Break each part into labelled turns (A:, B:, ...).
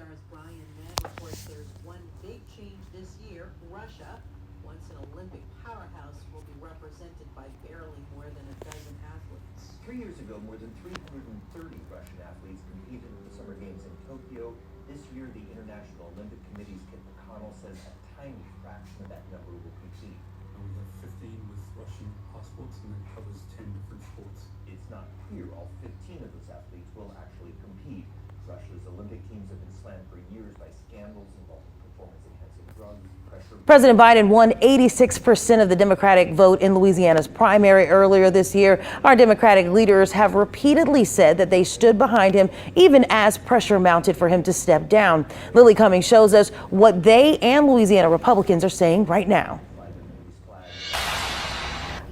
A: WBR's Brian Mann reports there's one big change this year. Russia, once an Olympic powerhouse, will be represented by barely more than a dozen athletes.
B: 3 years ago, more than 330 Russian athletes competed in the Summer Games in Tokyo. This year, the International Olympic Committee's Kit McConnell says a tiny fraction of that number will compete.
C: We have 15 with Russian passports, and that covers 10 different sports.
B: It's not clear all 15 of those athletes will actually compete. Russia's Olympic teams have been slammed for years by scandals involving performance-enhancing drugs, pressure.
D: President Biden won 86% of the Democratic vote in Louisiana's primary earlier this year. Our Democratic leaders have repeatedly said that they stood behind him, even as pressure mounted for him to step down. Lily Cummings shows us what they and Louisiana Republicans are saying right now.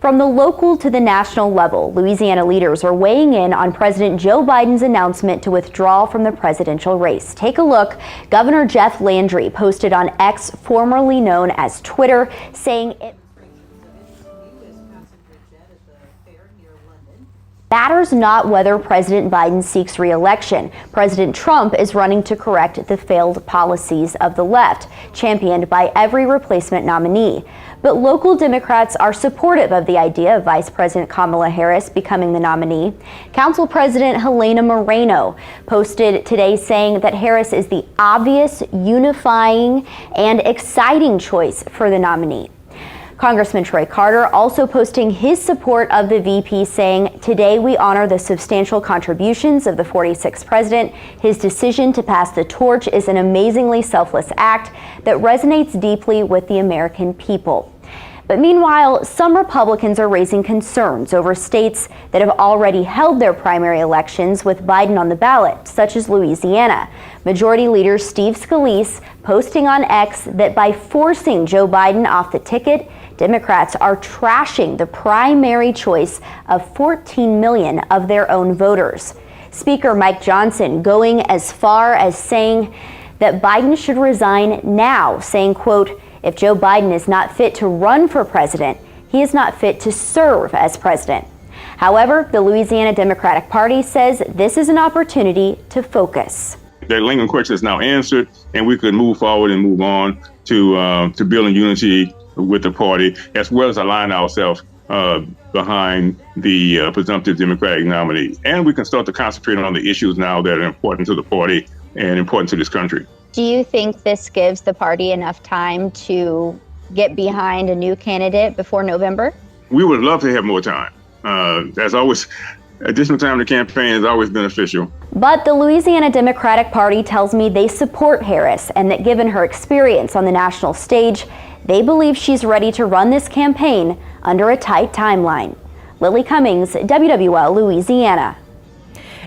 E: From the local to the national level, Louisiana leaders are weighing in on President Joe Biden's announcement to withdraw from the presidential race. Take a look. Governor Jeff Landry posted on X, formerly known as Twitter, saying it matters not whether President Biden seeks re-election. President Trump is running to correct the failed policies of the left, championed by every replacement nominee. But local Democrats are supportive of the idea of Vice President Kamala Harris becoming the nominee. Council President Helena Moreno posted today saying that Harris is the obvious, unifying, and exciting choice for the nominee. Congressman Troy Carter also posting his support of the VP, saying, "Today we honor the substantial contributions of the 46th president. His decision to pass the torch is an amazingly selfless act that resonates deeply with the American people." But meanwhile, some Republicans are raising concerns over states that have already held their primary elections with Biden on the ballot, such as Louisiana. Majority Leader Steve Scalise posting on X that by forcing Joe Biden off the ticket, Democrats are trashing the primary choice of 14 million of their own voters. Speaker Mike Johnson going as far as saying that Biden should resign now, saying, quote, "If Joe Biden is not fit to run for president, he is not fit to serve as president." However, the Louisiana Democratic Party says this is an opportunity to focus.
F: That lingering question is now answered, and we could move forward and move on to building unity with the party, as well as align ourselves behind the presumptive Democratic nominee. And we can start to concentrate on the issues now that are important to the party and important to this country.
G: Do you think this gives the party enough time to get behind a new candidate before November?
F: We would love to have more time. As always, additional time in the campaign is always beneficial.
E: But the Louisiana Democratic Party tells me they support Harris and that given her experience on the national stage, they believe she's ready to run this campaign under a tight timeline. Lily Cummings, WWL Louisiana.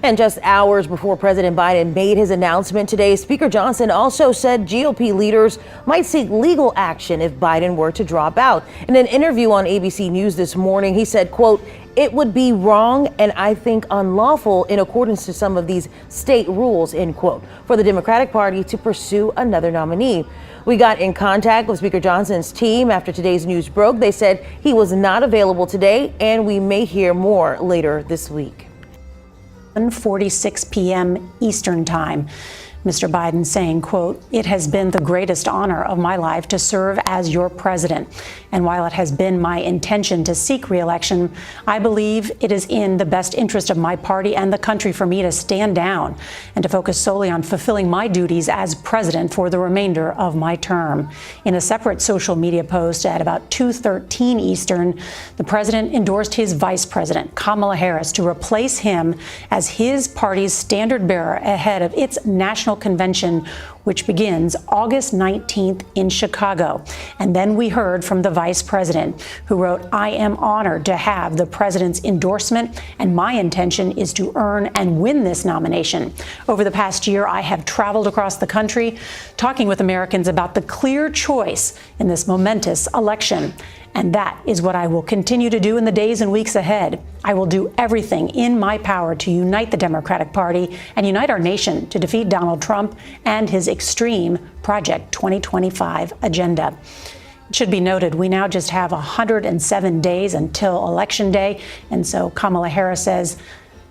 D: And just hours before President Biden made his announcement today, Speaker Johnson also said GOP leaders might seek legal action if Biden were to drop out. In an interview on ABC News this morning, he said, quote, "It would be wrong and I think unlawful in accordance to some of these state rules," end quote, for the Democratic Party to pursue another nominee. We got in contact with Speaker Johnson's team after today's news broke. They said he was not available today, and we may hear more later this week.
H: 1:46 p.m. Eastern Time. Mr. Biden saying, quote, "It has been the greatest honor of my life to serve as your president. And while it has been my intention to seek re-election, I believe it is in the best interest of my party and the country for me to stand down and to focus solely on fulfilling my duties as president for the remainder of my term." In a separate social media post at about 2:13 Eastern, the president endorsed his vice president, Kamala Harris, to replace him as his party's standard bearer ahead of its national convention, which begins August 19th in Chicago. And then we heard from the vice president, who wrote, "I am honored to have the president's endorsement, and my intention is to earn and win this nomination. Over the past year, I have traveled across the country talking with Americans about the clear choice in this momentous election. And that is what I will continue to do in the days and weeks ahead. I will do everything in my power to unite the Democratic Party and unite our nation to defeat Donald Trump and his extreme Project 2025 agenda." It should be noted, we now just have 107 days until Election Day. And so Kamala Harris says,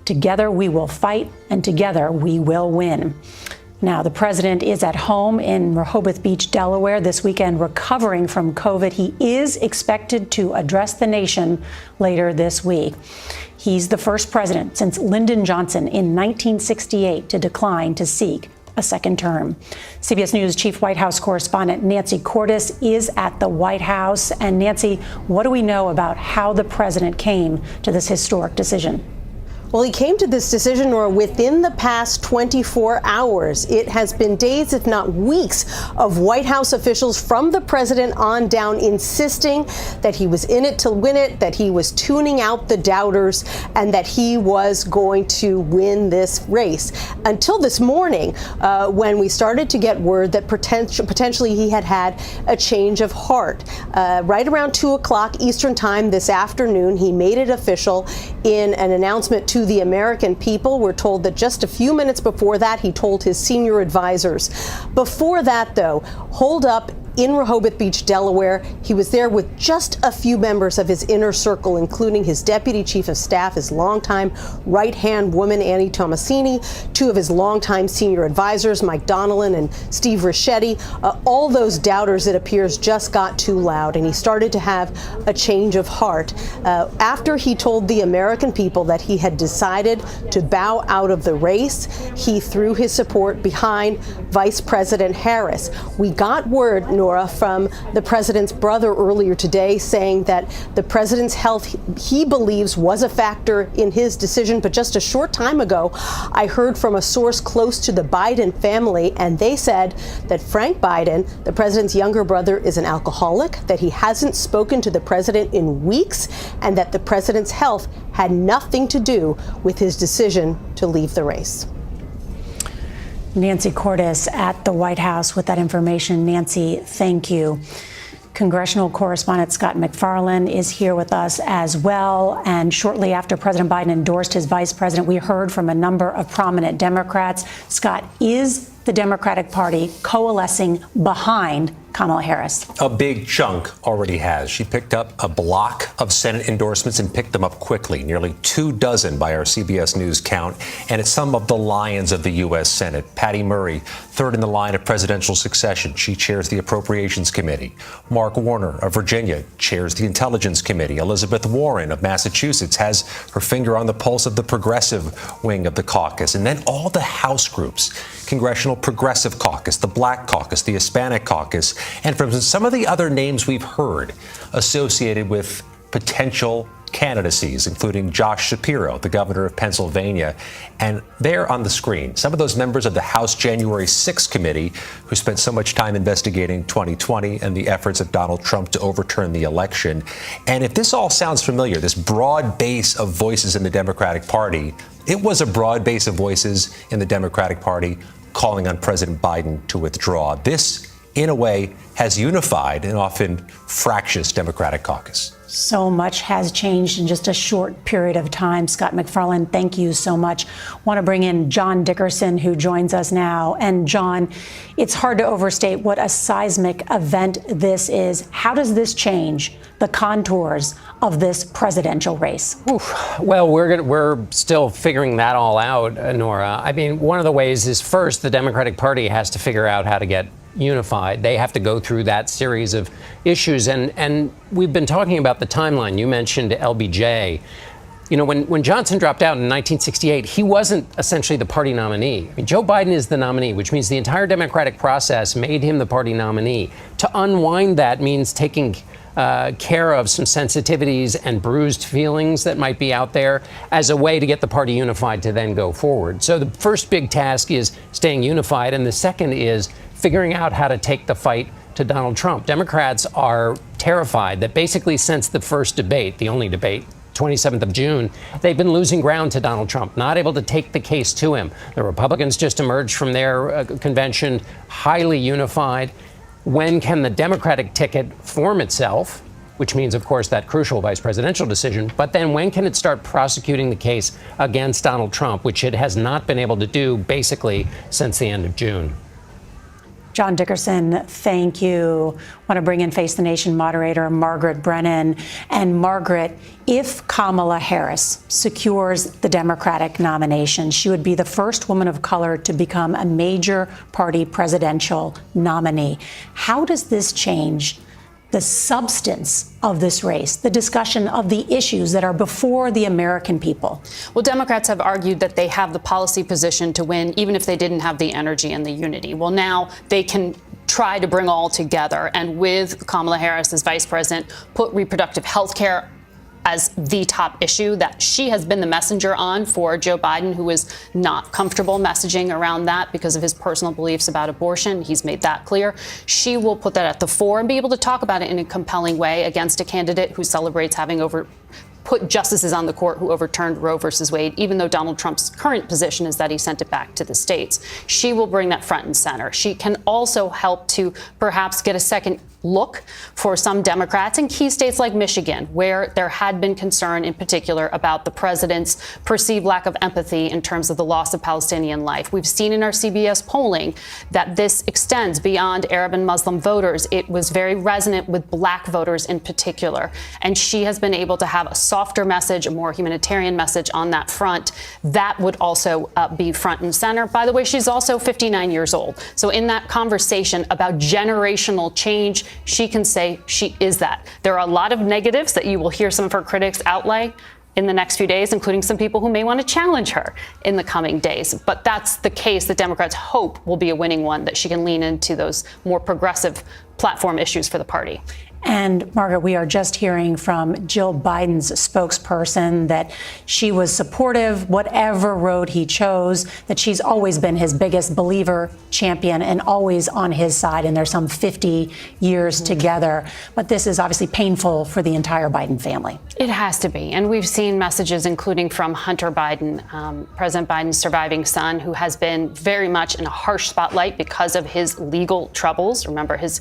H: "Together we will fight and together we will win." Now, the president is at home in Rehoboth Beach, Delaware, this weekend recovering from COVID. He is expected to address the nation later this week. He's the first president since Lyndon Johnson in 1968 to decline to seek a second term. CBS News Chief White House correspondent Nancy Cordes is at the White House. And Nancy, what do we know about how the president came to this historic decision?
I: Well, he came to this decision within the past 24 hours. It has been days, if not weeks, of White House officials from the president on down insisting that he was in it to win it, that he was tuning out the doubters, and that he was going to win this race. Until this morning, when we started to get word that potentially he had a change of heart. Right around 2 o'clock Eastern time this afternoon, he made it official in an announcement to the American people. We're told that just a few minutes before that, he told his senior advisors. Before that, though, holed up in Rehoboth Beach, Delaware. He was there with just a few members of his inner circle, including his deputy chief of staff, his longtime right-hand woman, Annie Tomasini, two of his longtime senior advisors, Mike Donilon and Steve Ricchetti. All those doubters, it appears, just got too loud, and he started to have a change of heart. After he told the American people that he had decided to bow out of the race, he threw his support behind Vice President Harris. We got word, Nora, from the president's brother earlier today saying that the president's health, he believes, was a factor in his decision. But just a short time ago, I heard from a source close to the Biden family, and they said that Frank Biden, the president's younger brother, is an alcoholic, that he hasn't spoken to the president in weeks, and that the president's health had nothing to do with his decision to leave the race.
H: Nancy Cordes at the White House with that information. Nancy, thank you. Congressional correspondent Scott MacFarlane is here with us as well. And shortly after President Biden endorsed his vice president, we heard from a number of prominent Democrats. Scott, is the Democratic Party coalescing behind Kamala Harris?
J: A big chunk already has. She picked up a block of Senate endorsements and picked them up quickly, nearly 24 by our CBS News count. And it's some of the lions of the U.S. Senate. Patty Murray, third in the line of presidential succession. She chairs the Appropriations Committee. Mark Warner of Virginia chairs the Intelligence Committee. Elizabeth Warren of Massachusetts has her finger on the pulse of the progressive wing of the caucus. And then all the House groups, Congressional Progressive Caucus, the Black Caucus, the Hispanic Caucus, and from some of the other names we've heard associated with potential candidacies, including Josh Shapiro, the governor of Pennsylvania. And there on the screen, some of those members of the House January 6th committee who spent so much time investigating 2020 and the efforts of Donald Trump to overturn the election. And if this all sounds familiar, this broad base of voices in the Democratic Party, it was a broad base of voices in the Democratic Party calling on President Biden to withdraw. This, in a way, has unified an often fractious Democratic caucus.
H: So much has changed in just a short period of time. Scott MacFarlane, thank you so much. Want to bring in John Dickerson, who joins us now. And John, it's hard to overstate what a seismic event this is. How does this change the contours of this presidential race?
K: Oof. Well, we're still figuring that all out, Nora. I mean, one of the ways is, first, the Democratic Party has to figure out how to get unified. They have to go through that series of issues. And we've been talking about the timeline. You mentioned LBJ. You know, when Johnson dropped out in 1968, he wasn't essentially the party nominee. I mean, Joe Biden is the nominee, which means the entire Democratic process made him the party nominee. To unwind that means taking care of some sensitivities and bruised feelings that might be out there as a way to get the party unified to then go forward. So the first big task is staying unified, and the second is figuring out how to take the fight to Donald Trump. Democrats are terrified that basically since the first debate, the only debate, 27th of June, they've been losing ground to Donald Trump, not able to take the case to him. The Republicans just emerged from their convention highly unified. When can the Democratic ticket form itself, which means, of course, that crucial vice presidential decision, but then when can it start prosecuting the case against Donald Trump, which it has not been able to do basically since the end of June?
H: John Dickerson, thank you. I want to bring in Face the Nation moderator Margaret Brennan. And Margaret, if Kamala Harris secures the Democratic nomination, she would be the first woman of color to become a major party presidential nominee. How does this change the substance of this race, the discussion of the issues that are before the American people?
L: Well, Democrats have argued that they have the policy position to win, even if they didn't have the energy and the unity. Well, now they can try to bring all together, and with Kamala Harris as vice president, put reproductive health care as the top issue that she has been the messenger on for Joe Biden, who is not comfortable messaging around that because of his personal beliefs about abortion. He's made that clear. She will put that at the fore and be able to talk about it in a compelling way against a candidate who celebrates having put justices on the court who overturned Roe versus Wade, even though Donald Trump's current position is that he sent it back to the states. She will bring that front and center. She can also help to perhaps get a second look for some Democrats in key states like Michigan, where there had been concern in particular about the president's perceived lack of empathy in terms of the loss of Palestinian life. We've seen in our CBS polling that this extends beyond Arab and Muslim voters. It was very resonant with black voters in particular. And she has been able to have a softer message, a more humanitarian message on that front. That would also be front and center. By the way, she's also 59 years old. So in that conversation about generational change, she can say she is that. There are a lot of negatives that you will hear some of her critics outlay in the next few days, including some people who may want to challenge her in the coming days. But that's the case that Democrats hope will be a winning one, that she can lean into those more progressive platform issues for the party.
H: And Margaret, we are just hearing from Jill Biden's spokesperson that she was supportive, whatever road he chose, that she's always been his biggest believer, champion, and always on his side. And they're some 50 years together. But this is obviously painful for the entire Biden family.
L: It has to be. And we've seen messages, including from Hunter Biden, President Biden's surviving son, who has been very much in a harsh spotlight because of his legal troubles. Remember his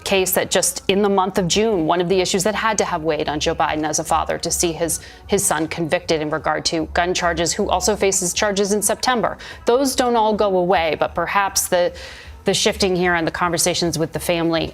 L: case that just in the month of June, one of the issues that had to have weighed on Joe Biden as a father, to see his son convicted in regard to gun charges, who also faces charges in September. Those don't all go away, but perhaps the shifting here and the conversations with the family,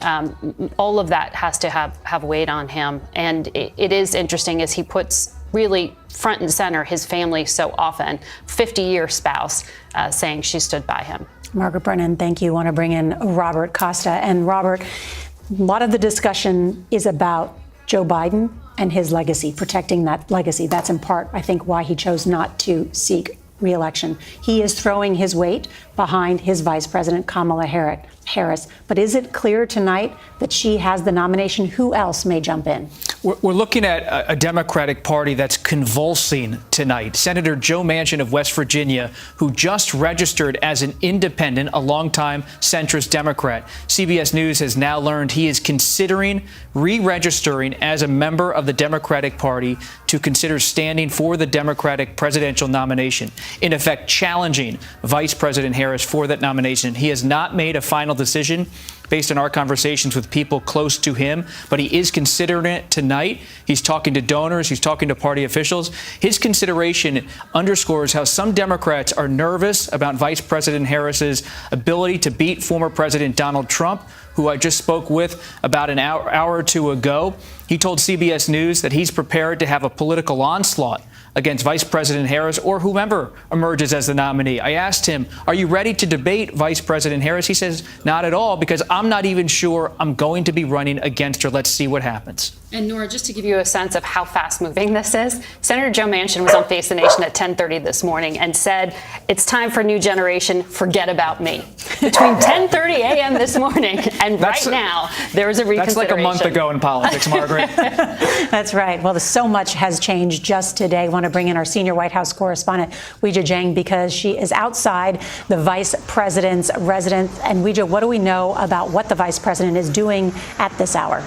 L: all of that has to have weighed on him. And it is interesting as he puts really front and center his family so often, 50-year spouse, saying she stood by him.
H: Margaret Brennan, thank you. I want to bring in Robert Costa. And Robert, a lot of the discussion is about Joe Biden and his legacy, protecting that legacy. That's in part, I think, why he chose not to seek re-election. He is throwing his weight behind his vice president, Kamala Harris. But is it clear tonight that she has the nomination? Who else may jump in?
M: We're looking at a Democratic Party that's convulsing tonight. Senator Joe Manchin of West Virginia, who just registered as an independent, a longtime centrist Democrat. CBS News has now learned he is considering re-registering as a member of the Democratic Party to consider standing for the Democratic presidential nomination, in effect challenging Vice President Harris for that nomination. He has not made a final decision based on our conversations with people close to him, but he is considering it tonight. He's talking to donors. He's talking to party officials. His consideration underscores how some Democrats are nervous about Vice President Harris's ability to beat former President Donald Trump, who I just spoke with about an hour or two ago. He told CBS News that he's prepared to have a political onslaught against Vice President Harris or whomever emerges as the nominee. I asked him, are you ready to debate Vice President Harris? He says, not at all, because I'm not even sure I'm going to be running against her. Let's see what happens.
L: And Nora, just to give you a sense of how fast moving this is, Senator Joe Manchin was on Face the Nation at 10:30 this morning and said, it's time for a new generation, forget about me. Between 10:30 a.m. this morning and now, there is a reconsideration.
M: That's like a month ago in politics, Margaret.
H: That's right. Well, so much has changed just today. I want to bring in our senior White House correspondent, Weijia Jiang, because she is outside the vice president's residence. And Weijia, what do we know about what the vice president is doing at this hour?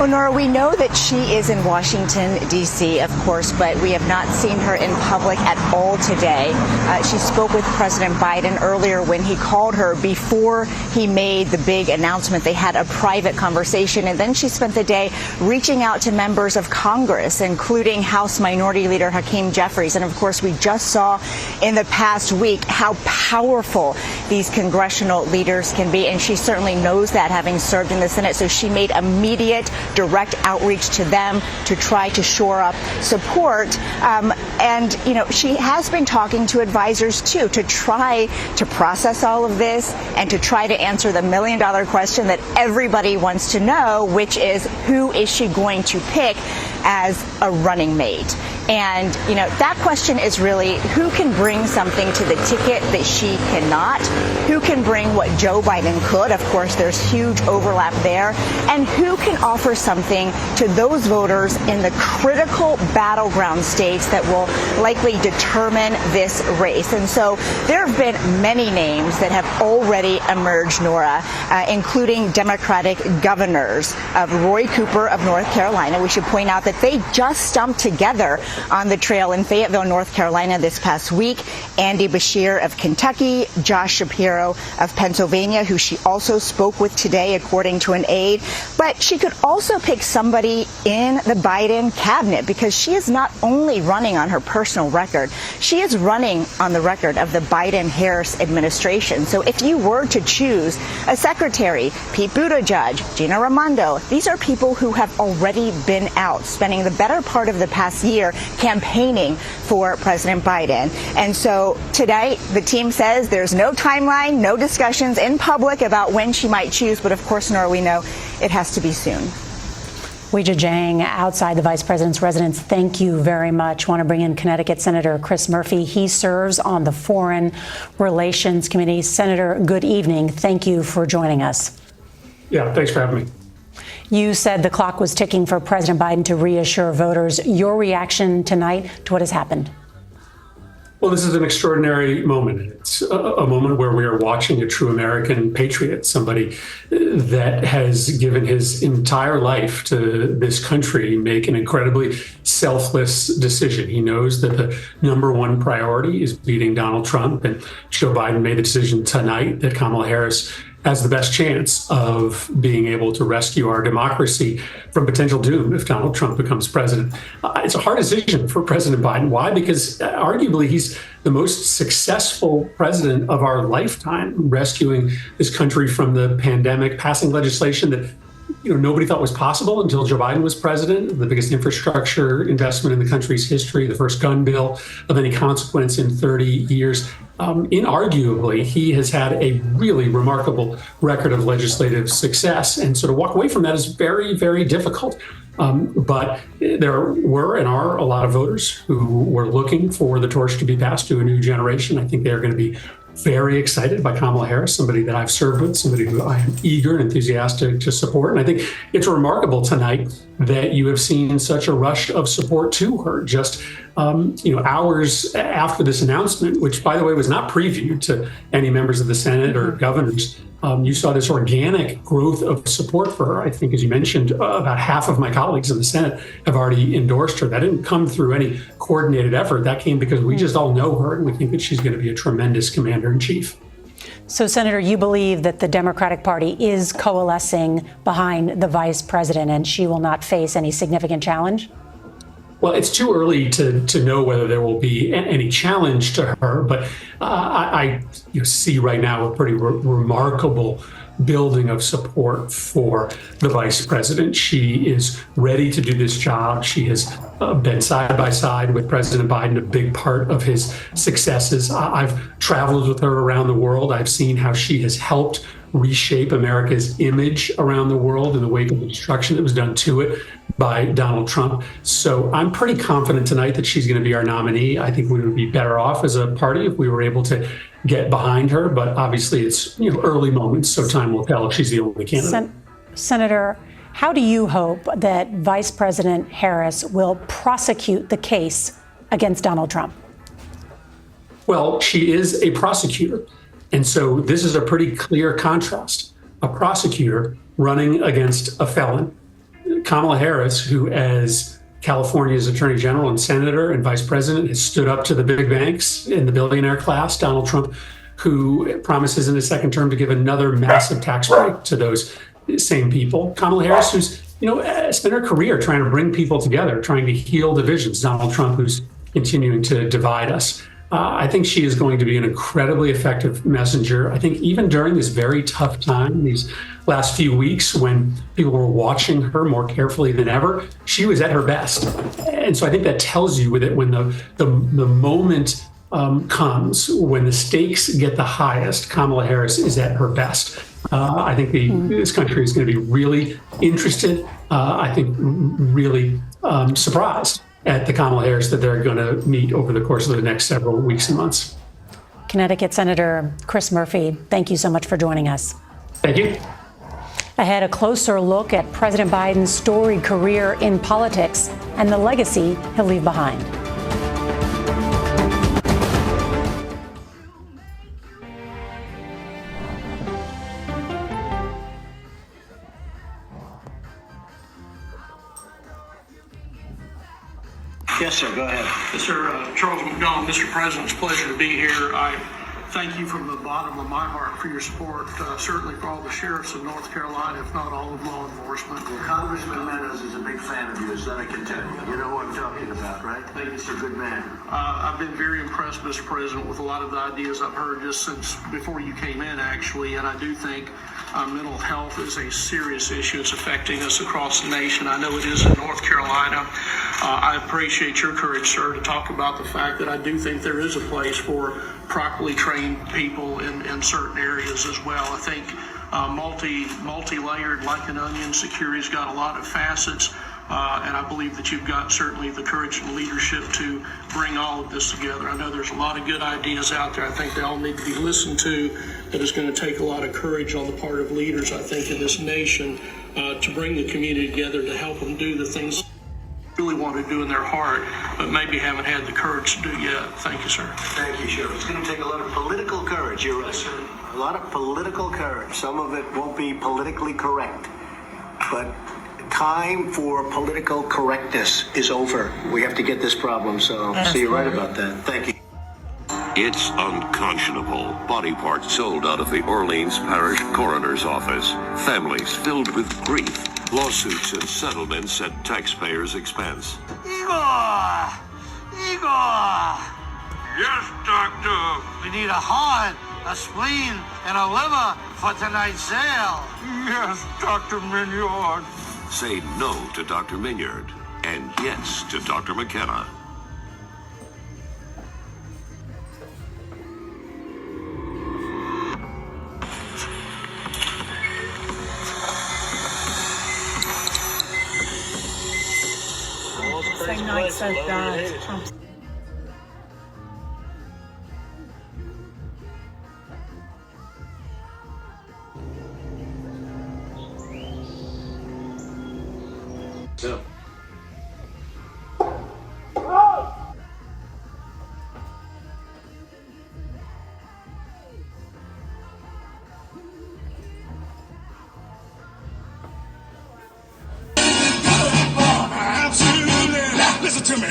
N: Well, Nora, we know that she is in Washington, D.C., of course, but we have not seen her in public at all today. She spoke with President Biden earlier when he called her before he made the big announcement. They had a private conversation, and then she spent the day reaching out to members of Congress, including House Minority Leader Hakeem Jeffries. And, of course, we just saw in the past week how powerful these congressional leaders can be, and she certainly knows that, having served in the Senate. So she made immediate direct outreach to them to try to shore up support. And, you know, she has been talking to advisors, too, to try to process all of this and to try to answer the million-dollar question that everybody wants to know, which is, who is she going to pick as a running mate? And, you know, that question is really, who can bring something to the ticket that she cannot? Who can bring what Joe Biden could? Of course, there's huge overlap there. And who can offer something to those voters in the critical battleground states that will likely determine this race? And so there have been many names that have already emerged, Nora, including Democratic governors of Roy Cooper of North Carolina. We should point out that they just stumped together on the trail in Fayetteville, North Carolina this past week. Andy Beshear of Kentucky, Josh Shapiro of Pennsylvania, who she also spoke with today, according to an aide. But she could also pick somebody in the Biden cabinet, because she is not only running on her personal record, she is running on the record of the Biden-Harris administration. So if you were to choose a secretary, Pete Buttigieg, Gina Raimondo, these are people who have already been out spending the better part of the past year campaigning for President Biden. And so today, the team says there's no timeline, no discussions in public about when she might choose. But of course, Nora, we know it has to be soon.
H: Weijia Jiang, outside the vice president's residence, thank you very much. Want to bring in Connecticut Senator Chris Murphy. He serves on the Foreign Relations Committee. Senator, good evening. Thank you for joining us.
O: Yeah, thanks for having me.
H: You said the clock was ticking for President Biden to reassure voters. Your reaction tonight to what has happened?
O: Well, this is an extraordinary moment. It's a moment where we are watching a true American patriot, somebody that has given his entire life to this country, make an incredibly selfless decision. He knows that the number one priority is beating Donald Trump, and Joe Biden made the decision tonight that Kamala Harris has the best chance of being able to rescue our democracy from potential doom if Donald Trump becomes president. It's a hard decision for President Biden. Why? Because arguably he's the most successful president of our lifetime, rescuing this country from the pandemic, passing legislation that nobody thought was possible until Joe Biden was president, the biggest infrastructure investment in the country's history, the first gun bill of any consequence in 30 years. Inarguably, he has had a really remarkable record of legislative success. And so to walk away from that is very, very difficult. But there were and are a lot of voters who were looking for the torch to be passed to a new generation. I think they're going to be very excited by Kamala Harris, somebody that I've served with, somebody who I am eager and enthusiastic to support. And I think it's remarkable tonight that you have seen such a rush of support to her just hours after this announcement, which, by the way, was not previewed to any members of the Senate or governors. You saw this organic growth of support for her. I think, as you mentioned, about half of my colleagues in the Senate have already endorsed her. That didn't come through any coordinated effort. That came because we just all know her, and we think that she's going to be a tremendous commander-in-chief.
H: So, Senator, you believe that the Democratic Party is coalescing behind the vice president and she will not face any significant challenge?
O: Well, it's too early to know whether there will be any challenge to her, but I see right now a pretty remarkable building of support for the vice president. She is ready to do this job. She has been side by side with President Biden, a big part of his successes. I've traveled with her around the world. I've seen how she has helped reshape America's image around the world in the wake of the destruction that was done to it by Donald Trump. So I'm pretty confident tonight that she's going to be our nominee. I think we would be better off as a party if we were able to get behind her. But obviously it's early moments, so time will tell if she's the only candidate.
H: Senator, how do you hope that Vice President Harris will prosecute the case against Donald Trump?
O: Well, she is a prosecutor. And so this is a pretty clear contrast. A prosecutor running against a felon. Kamala Harris, who as California's Attorney General and Senator and Vice President has stood up to the big banks in the billionaire class, Donald Trump, who promises in his second term to give another massive tax break to those same people. Kamala Harris, who's spent her career trying to bring people together, trying to heal divisions. Donald Trump, who's continuing to divide us. I think she is going to be an incredibly effective messenger. I think even during this very tough time, these last few weeks when people were watching her more carefully than ever, she was at her best. And so I think that tells you with it when the moment comes, when the stakes get the highest, Kamala Harris is at her best. I think this country is going to be really interested, I think really surprised at the Kamala Harris that they're going to meet over the course of the next several weeks and months.
H: Connecticut Senator Chris Murphy, thank you so much for joining us.
O: Thank you.
H: Ahead, a closer look at President Biden's storied career in politics and the legacy he'll leave behind.
P: Yes, sir. Go ahead. Yes, sir. Charles McDonald, Mr. President, it's a pleasure to be here. I thank you from the bottom of my heart for your support, certainly for all the sheriffs of North Carolina, if not all of law enforcement.
Q: Well, Congressman Meadows is a big fan of yours, that I can tell you. You know what I'm talking about, right? I think he's a good man.
P: I've been very impressed, Mr. President, with a lot of the ideas I've heard just since before you came in, actually, and I do think mental health is a serious issue. It's affecting us across the nation. I know it is in North Carolina. I appreciate your courage, sir, to talk about the fact that I do think there is a place for properly trained people in certain areas as well. I think multi-layered, like an onion, security's got a lot of facets, and I believe that you've got certainly the courage and leadership to bring all of this together. I know there's a lot of good ideas out there. I think they all need to be listened to. That is going to take a lot of courage on the part of leaders, I think, in this nation to bring the community together to help them do the things they really want to do in their heart, but maybe haven't had the courage to do yet. Thank you, sir.
Q: Thank you, Sheriff. It's going to take a lot of political courage. You're right. A lot of political courage. Some of it won't be politically correct, but time for political correctness is over. We have to get this problem solved. So you're right about that. Thank you.
R: It's unconscionable. Body parts sold out of the Orleans Parish Coroner's Office. Families filled with grief. Lawsuits and settlements at taxpayers' expense.
S: Igor! Igor!
T: Yes, doctor.
S: We need a heart, a spleen, and a liver for tonight's sale.
T: Yes, Dr. Mignard.
R: Say no to Dr. Mignard and yes to Dr. McKenna.
U: So nice, so bad. Trump's
Q: So.
S: listen to me.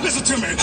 S: Listen to me.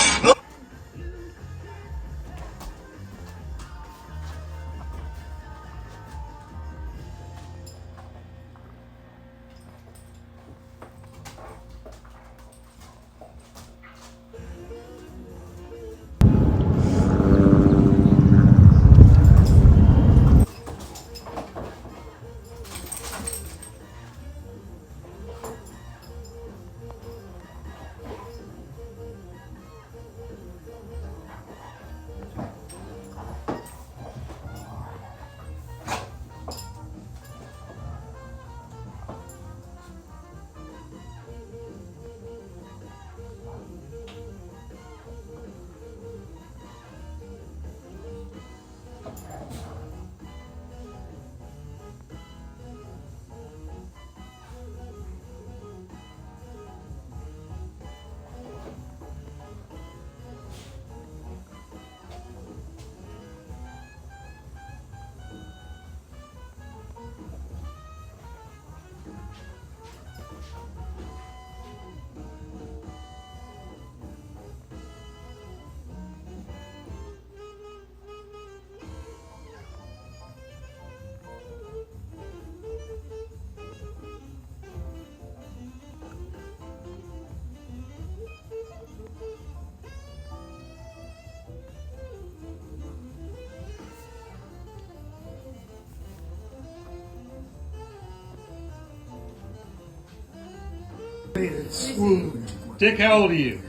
T: Dick, how old are you?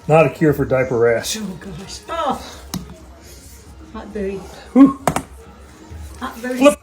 T: Not a cure for diaper rash.
U: Oh gosh. Oh. Hot booty. Hot booty.
T: Flip